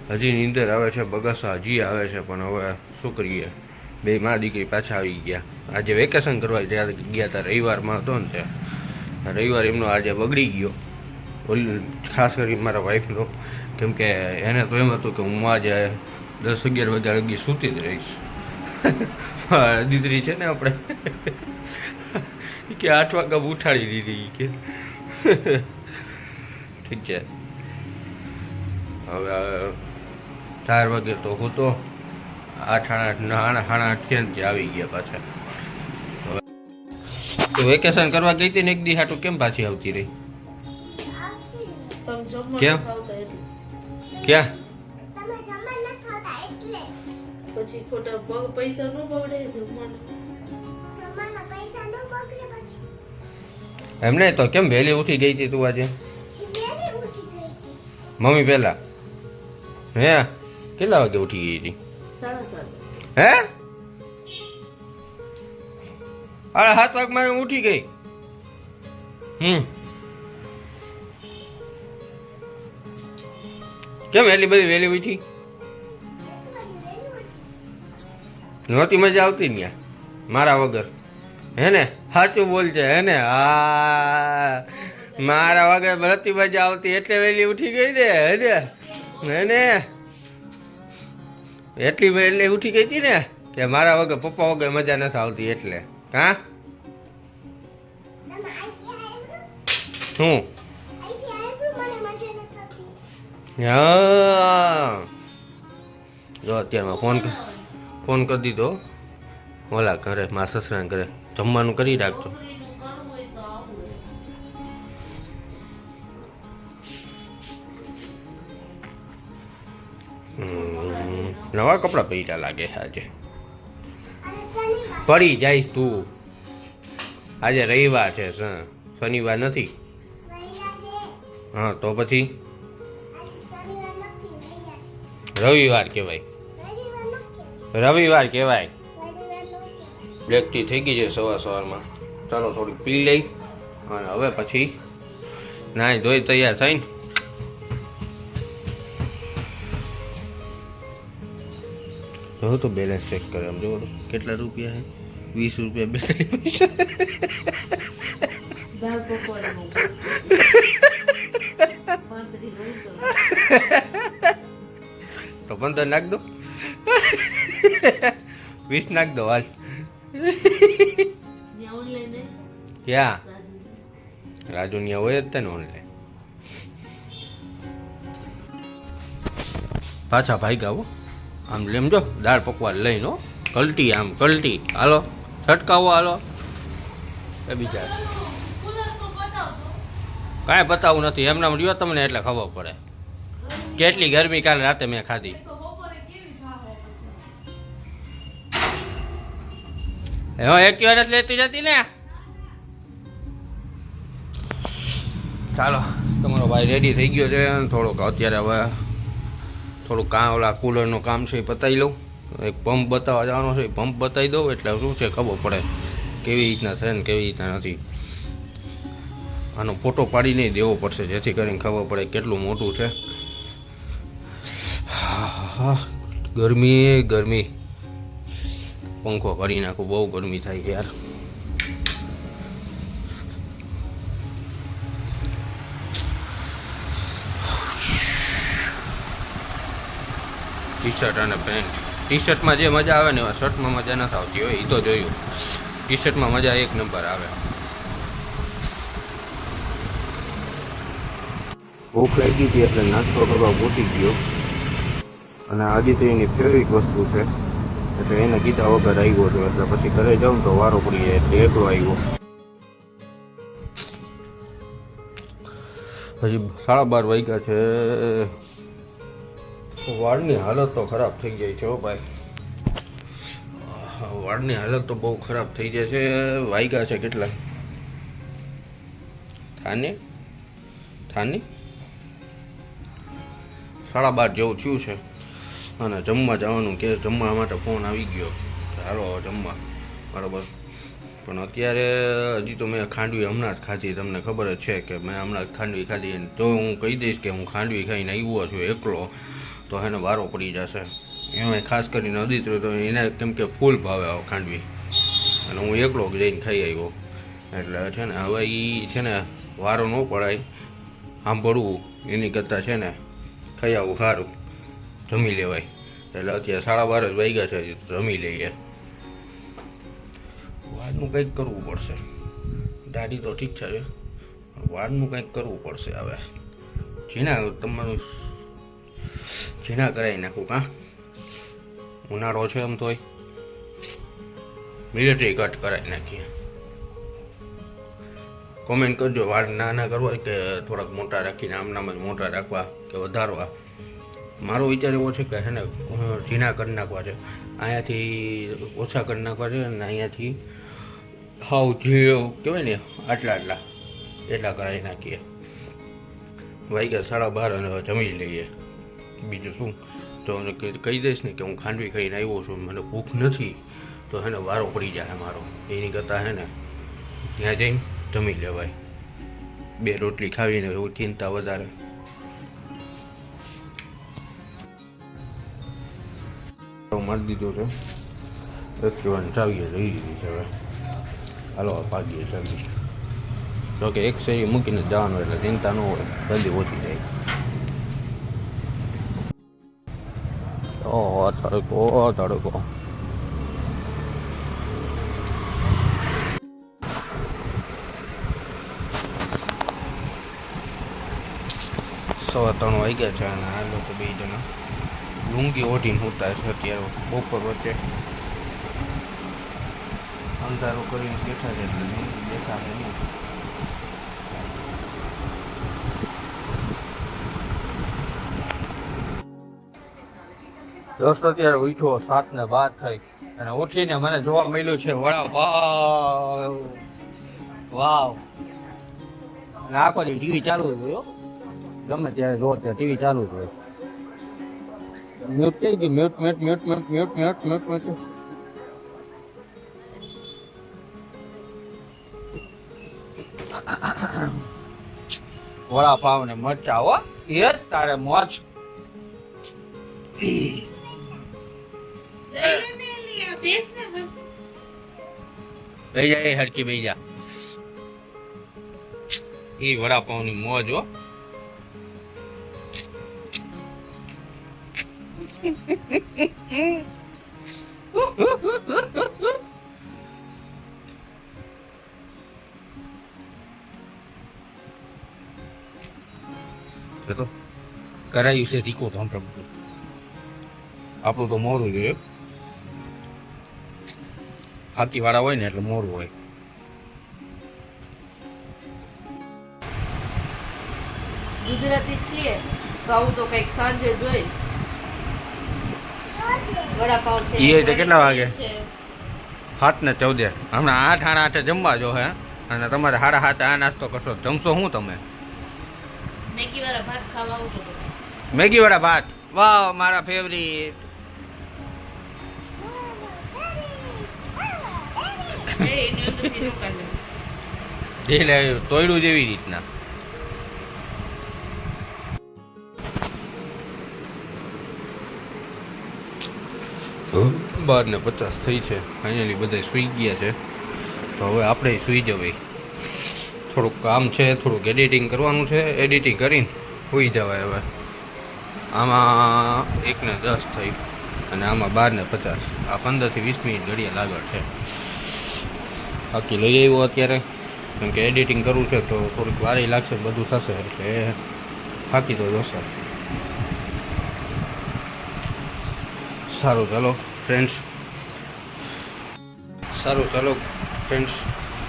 હજી નીંદર આવે છે, બગાસા હજી આવે છે, પણ હવે શું કરીએ, બે મા દીકરી પાછા આવી ગયા. આજે વેકેશન કરવા ગયા હતા, રવિવારમાં હતો ને ત્યાં રવિવાર એમનો આજે બગડી ગયો, ખાસ કરી મારા વાઈફનો, કેમ કે એને તો એમ હતું કે હું આજે 10-11 વાગ્યા લગી સૂતી જ રહીશ. દીકરી છે ને આપણે કે 8 વાગ્યા ઉઠાડી દીધી કે ઠીક છે. હવે 4 વાગે તો હું તો 8:30 થી આવી ગયા પાછા. તો વેકેશન કરવા ગઈ હતી ને એક દી હાટું કેમ પાછી આવતી રહી? કેમ? ક્યાં? પછી ખોટા પૈસા નો બગડે જમવાના. એમને તો કેમ વહેલી ઉઠી ગઈ હતી તું આજે? મમ્મી પહેલા હે કેટલા વાગે ઉઠી ગઈ હતી? 7:30. હે 7 વાગે ઉઠી ગઈ? કેમ એટલી બધી વહેલી ઉઠી? નહોતી મજા આવતી ને મારા વગર? હે ને સાચું બોલજે. હે ને હા મારા વગર નહોતી મજા આવતી એટલે વહેલી ઉઠી ગઈ ને? હે ને એટલી વહેલી ઉઠી ગઈ હતી ને કે મારા વગર પપ્પા વગર મજા નથી આવતી એટલે. હા શું? હા જો અત્યારમાં ફોન કરી દીધો ઓલા ઘરે મારા સસરાને ઘરે, જમવાનું કરી રાખજો. નવા કપડાં પહેર્યા લાગે છે આજે. પડી જઈશ તું. આજે રવિવાર છે, શનિવાર નથી. હા તો પછી રવિવાર કહેવાય. રવિવાર કહેવાય. બ્લેક ટી થઈ ગઈ છે સવારમાં. ચાલો થોડીક પી લઈ અને હવે પછી નાઈ ધોઈ તૈયાર થઈને જો તો બેલેન્સ ચેક કરે. આમ જો કેટલા રૂપિયા છે? 20 રૂપિયા 42 પૈસા. તો 15 નાખ દો. 20 નાખ દો હાલ. ક્યાં? રાજુનિયા હોય જ ને ઓનલાઈન. પાછા ભાઈ ગાવો આમ લેમજો દાળ પકવા લઈને. કલટી આમ કલટી. હાલો છટકાવો હાલો. એ બીજા કાંઈ બતાવું નથી એમના રહ્યો તમને એટલે ખબર પડે કેટલી ગરમી કાલે રાતે મેં ખાધી. હવે એક્ટિવા નથી લેતી જતી ને. ચાલો તમારો ભાઈ રેડી થઈ ગયો છે. થોડોક અત્યારે હવે થોડુંક ઓલા કુલરનું કામ છે એ પતાવી લઉં. એક પંપ બતાવવા જવાનો છે, પંપ બતાવી દઉં એટલે શું છે ખબર પડે કેવી રીતના છે ને કેવી રીતના નથી. આનો ફોટો પાડીને દેવો પડશે જેથી કરીને ખબર પડે કેટલું મોટું છે. ગરમી ગરમી પંખો ભરી નાખું, બહુ ગરમી થાય છે યાર. ટી શર્ટ અને પેન્ટ. ટી શર્ટમાં જે મજા આવે ને એમાં શર્ટમાં મજા નથી આવતી હોય, એ તો જોયું. ટી શર્ટમાં મજા એક નંબર આવે. ભૂખ લાગી હતી એટલે નાસ્તો કરવા પહોંચી ગયો અને આજે તો એની ફેવરિટ વસ્તુ છે એટલે એને કીધા વગર આવ્યો છું. એટલે પછી ઘરે જાઉં તો વારો પડી જાય એટલે એકલો આવ્યો. હજી 12:30 વાગ્યા છે. વાળની હાલત તો ખરાબ થઈ જાય છે હો ભાઈ. વાળની હાલત તો બહુ ખરાબ થઈ જાય છે. વાગ્યા છે કેટલા થાને 12:30 જેવું થયું છે અને જમવા જવાનું કે જમવા માટે ફોન આવી ગયો કે હાલો જમવા બરાબર. પણ અત્યારે હજી તો મેં ખાંડવી હમણાં જ ખાધી. તમને ખબર જ છે કે મેં હમણાં જ ખાંડવી ખાધી. તો હું કહી દઈશ કે હું ખાંડવી ખાઈને આવ્યો છું એકલો તો એને વારો પડી જશે. એમાં ખાસ કરીને અદિત્ય તો એને કેમ કે ફૂલ ભાવે ખાંડવી, અને હું એકલો જઈને ખાઈ આવ્યો. એટલે છે ને હવે એ છે ને વારો ન પડાય સાંભળવું એની કરતાં છે ને ખાઈ આવું સારું, જમી લેવાય. એટલે અત્યારે 12:30 જ વાગ્યા છે, જમી લઈએ. વારનું કંઈક કરવું પડશે. દાઢી તો ઠીક છે, વારનું કંઈક કરવું પડશે. હવે તમારું ઝીણા કરાવી નાખું કાં, ઉનાળો છે એમ તોય મિલિટરી કટ કરાવી નાખીએ. કોમેન્ટ કરજો વાળ નાના કરવા કે થોડાક મોટા રાખીને આમનામ જ મોટા રાખવા કે વધારવા. મારો વિચાર એવો છે કે એને ઝીણા કરી નાખવા છે, અહીંયાથી ઓછા કરી નાખવા છે, અને અહીંયાથી હાવ જે કહેવાય ને એટલા કરાવી નાખીએ. વાગ્યા 12:30 અને જમી લઈએ. બીજું શું, તો કહી દઈશ ને કે હું ખાંડવી ખાઈને આવ્યો છું, મને ભૂખ નથી, તો એને વારો પડી જાય મારો. એની કરતાં હે ને ત્યાં જઈને જમી લેવાય. 2 રોટલી ખાવીને એવું ચિંતા વધારે. મારી દીધો છે એક્ટિવાની ચાવીએ લઈ લીધી છે. હવે હાલો ભાગીએ ચાવી. જો કે એક શેરી મૂકીને જવાનું એટલે ચિંતા ન હોય, જલ્દી ઓછી જાય. તડકો સવા 3 વાગ્યા છે, અને આ લોકો 2 જણા લુંગી ઓઢીને સૂતા છે અત્યારે બપોર વચ્ચે. અંધારું કરીને બેઠા છે એટલે દેખાશે નહીં. દોસ્તો અત્યારે ઉઠ્યો 7:12 થઈ, અને ઉઠીને મને જોવા મળ્યું છે વડાપાવ. વાવ! અને આખો દી ટીવી ચાલુ જ હોય, ગમે ત્યારે જો ત્યારે ટીવી ચાલુ જ હોય. મ્યુટ થઈ ગઈ, મ્યુટ. વડાપાવ ને મરચા હો એ તારે મોજ. બેહી જા હરકી, બેહી જા. એ વડાપાવ ની મોજ હો. તો કરાયું છે તીખો તો આપણું તો મોરું જોઈએ. હાથી વાળા હોય ને એટલે મોરું હોય. ગુજરાતી છીએ તો આવું તો કઈક સાંજે જોઈ. વડાપાવ છે. એ કેટલા વાગે? 7:14. હમણાં 8:08 જમવા જો હે, અને તમારે 7:30 આ નાસ્તો કરશો. જમશો શું તમે? મેગી વાળા ભાત ખાવા આવું છો? મેગી વાળા ભાત, વાહ મારા ફેવરિટ. તોયડું જેવી રીતના. બાર ને 50 થઈ છે. ફાઇનલી બધા સૂઈ ગયા છે, તો હવે આપણે સૂઈ જવાય. થોડુંક કામ છે, થોડુંક એડિટિંગ કરવાનું છે. એડિટિંગ કરીને સૂઈ જવાય. હવે આમાં 1:10 થઈ, અને આમાં 12:50. આ 15 થી 20 મિનિટ ઘડિયાળ આગળ છે. બાકી લઈ આવ્યો અત્યારે, કેમ કે એડિટિંગ કરવું છે તો થોડીક વાર લાગશે, બધું થશે એટલે થાકી તો જશે. સારું ચાલો ફ્રેન્ડ્સ,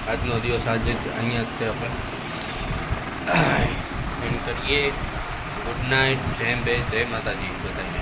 આજનો દિવસ આજે અહીંયા જ આપણે એન્ડ કરીએ. ગુડ નાઇટ, જય માતાજી બધાને.